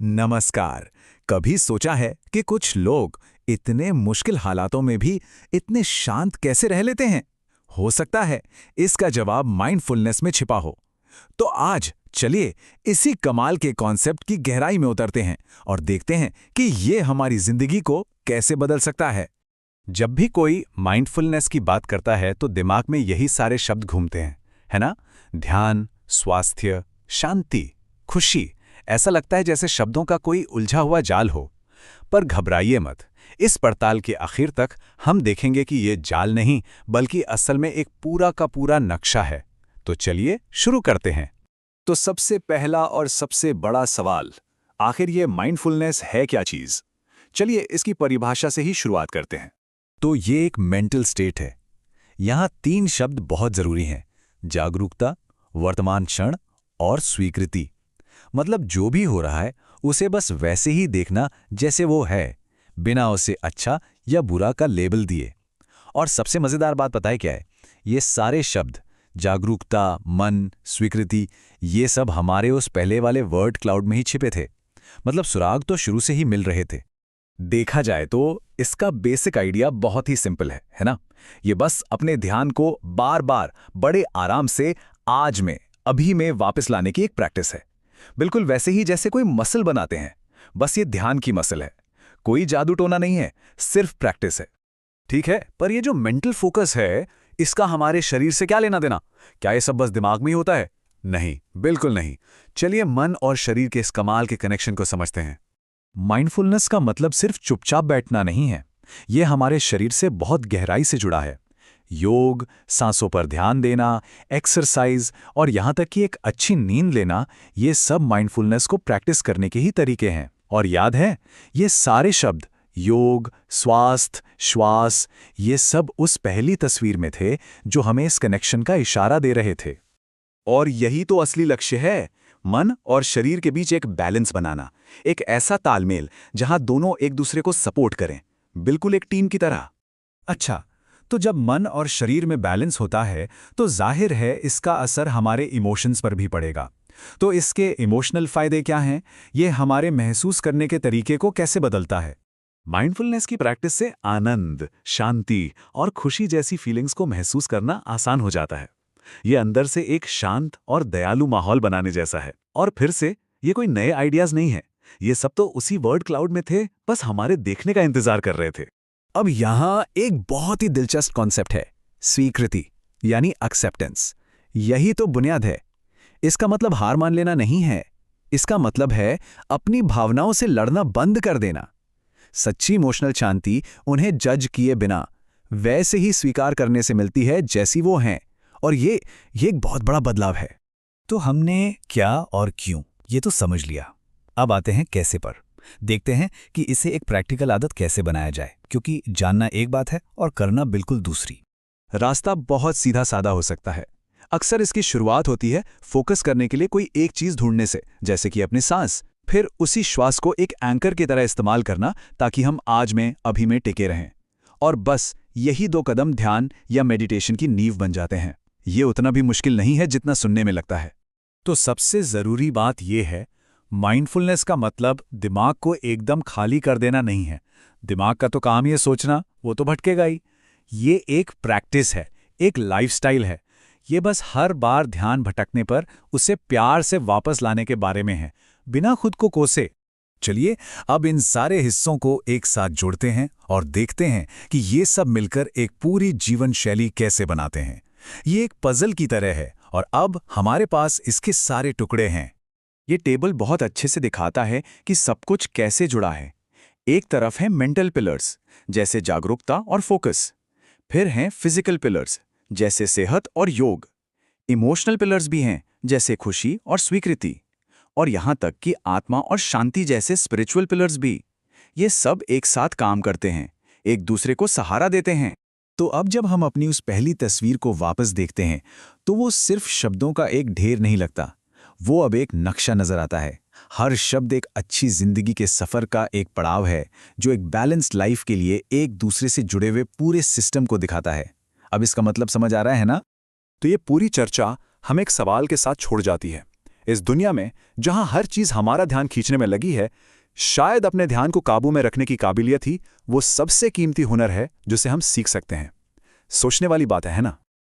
नमस्कार। कभी सोचा है कि कुछ लोग इतने मुश्किल हालातों में भी इतने शांत कैसे रह लेते हैं? हो सकता है इसका जवाब माइंडफुलनेस में छिपा हो। तो आज चलिए इसी कमाल के कॉन्सेप्ट की गहराई में उतरते हैं और देखते हैं कि ये हमारी जिंदगी को कैसे बदल सकता है। जब भी कोई माइंडफुलनेस की बात करता है तो दिमाग में यही सारे शब्द घूमते हैं, है ना? ध्यान, स्वास्थ्य, शांति, खुशी। ऐसा लगता है जैसे शब्दों का कोई उलझा हुआ जाल हो। पर घबराइए मत, इस पड़ताल के आखिर तक हम देखेंगे कि ये जाल नहीं बल्कि असल में एक पूरा का पूरा नक्शा है। तो चलिए शुरू करते हैं। तो सबसे पहला और सबसे बड़ा सवाल, आखिर ये माइंडफुलनेस है क्या चीज़? चलिए इसकी परिभाषा से ही शुरुआत करते हैं। तो ये एक मेंटल स्टेट है। यहाँ 3 शब्द बहुत जरूरी हैं: जागरूकता, वर्तमान क्षण और स्वीकृति। मतलब जो भी हो रहा है उसे बस वैसे ही देखना जैसे वो है, बिना उसे अच्छा या बुरा का लेबल दिए। और सबसे मजेदार बात पता है क्या है? ये सारे शब्द जागरूकता, मन, स्वीकृति, ये सब हमारे उस पहले वाले वर्ड क्लाउड में ही छिपे थे। मतलब सुराग तो शुरू से ही मिल रहे थे। देखा जाए तो इसका बेसिक आइडिया बहुत ही सिंपल है ना? ये बस अपने ध्यान को बार बार बड़े आराम से आज में, अभी में वापस लाने की एक प्रैक्टिस है। बिल्कुल वैसे ही जैसे कोई मसल बनाते हैं, बस ये ध्यान की मसल है। कोई जादू टोना नहीं है, सिर्फ प्रैक्टिस है। ठीक है, पर ये जो मेंटल फोकस है, इसका हमारे शरीर से क्या लेना देना? क्या ये सब बस दिमाग में ही होता है? नहीं, बिल्कुल नहीं। चलिए मन और शरीर के इस कमाल के कनेक्शन को समझते हैं। माइंडफुलनेस का मतलब सिर्फ चुपचाप बैठना नहीं है, ये हमारे शरीर से बहुत गहराई से जुड़ा है। योग, सांसों पर ध्यान देना, एक्सरसाइज और यहाँ तक कि एक अच्छी नींद लेना, ये सब माइंडफुलनेस को प्रैक्टिस करने के ही तरीके हैं। और याद है, ये सारे शब्द योग, स्वास्थ्य, श्वास, ये सब उस पहली तस्वीर में थे जो हमें इस कनेक्शन का इशारा दे रहे थे। और यही तो असली लक्ष्य है, मन और शरीर के बीच एक बैलेंस बनाना, एक ऐसा तालमेल जहां दोनों एक दूसरे को सपोर्ट करें, बिल्कुल एक टीम की तरह। अच्छा, तो जब मन और शरीर में बैलेंस होता है तो जाहिर है इसका असर हमारे इमोशंस पर भी पड़ेगा। तो इसके इमोशनल फायदे क्या हैं? ये हमारे महसूस करने के तरीके को कैसे बदलता है? माइंडफुलनेस की प्रैक्टिस से आनंद, शांति और खुशी जैसी फीलिंग्स को महसूस करना आसान हो जाता है। ये अंदर से एक शांत और दयालु माहौल बनाने जैसा है। और फिर से, ये कोई नए आइडियाज नहीं है, ये सब तो उसी वर्ड क्लाउड में थे, बस हमारे देखने का इंतजार कर रहे थे। अब यहां एक बहुत ही दिलचस्प कॉन्सेप्ट है, स्वीकृति यानी एक्सेप्टेंस। यही तो बुनियाद है। इसका मतलब हार मान लेना नहीं है, इसका मतलब है अपनी भावनाओं से लड़ना बंद कर देना। सच्ची इमोशनल शांति उन्हें जज किए बिना वैसे ही स्वीकार करने से मिलती है जैसी वो हैं। और ये एक बहुत बड़ा बदलाव है। तो हमने क्या और क्यों ये तो समझ लिया, अब आते हैं कैसे पर। देखते हैं कि इसे एक प्रैक्टिकल आदत कैसे बनाया जाए, क्योंकि जानना एक बात है और करना बिल्कुल दूसरी। रास्ता बहुत सीधा सादा हो सकता है। अक्सर इसकी शुरुआत होती है फोकस करने के लिए कोई एक चीज ढूंढने से, जैसे कि अपनी सांस। फिर उसी श्वास को एक एंकर की तरह इस्तेमाल करना ताकि हम आज में, अभी में टिके रहें। और बस यही 2 कदम ध्यान या मेडिटेशन की नींव बन जाते हैं। ये उतना भी मुश्किल नहीं है जितना सुनने में लगता है। तो सबसे जरूरी बात यह है, माइंडफुलनेस का मतलब दिमाग को एकदम खाली कर देना नहीं है। दिमाग का तो काम ये सोचना, वो तो भटकेगा ही। ये एक प्रैक्टिस है, एक लाइफस्टाइल है। ये बस हर बार ध्यान भटकने पर उसे प्यार से वापस लाने के बारे में है, बिना खुद को कोसे। चलिए अब इन सारे हिस्सों को एक साथ जोड़ते हैं और देखते हैं कि ये सब मिलकर एक पूरी जीवन शैली कैसे बनाते हैं। ये एक पजल की तरह है और अब हमारे पास इसके सारे टुकड़े हैं। ये टेबल बहुत अच्छे से दिखाता है कि सब कुछ कैसे जुड़ा है। एक तरफ है मेंटल पिलर्स, जैसे जागरूकता और फोकस। फिर हैं फिजिकल पिलर्स, जैसे सेहत और योग। इमोशनल पिलर्स भी हैं, जैसे खुशी और स्वीकृति। और यहाँ तक कि आत्मा और शांति जैसे स्पिरिचुअल पिलर्स भी। ये सब एक साथ काम करते हैं, एक दूसरे को सहारा देते हैं। तो अब जब हम अपनी उस पहली तस्वीर को वापस देखते हैं तो वो सिर्फ शब्दों का एक ढेर नहीं लगता, वो अब एक नक्शा नजर आता है। हर शब्द एक अच्छी जिंदगी के सफर का एक पड़ाव है, जो एक बैलेंस्ड लाइफ के लिए एक दूसरे से जुड़े हुए पूरे सिस्टम को दिखाता है। अब इसका मतलब समझ आ रहा है ना? तो ये पूरी चर्चा हमें एक सवाल के साथ छोड़ जाती है। इस दुनिया में जहां हर चीज हमारा ध्यान खींचने में लगी है, शायद अपने ध्यान को काबू में रखने की काबिलियत ही वो सबसे कीमती हुनर है जिसे हम सीख सकते हैं। सोचने वाली बात है ना?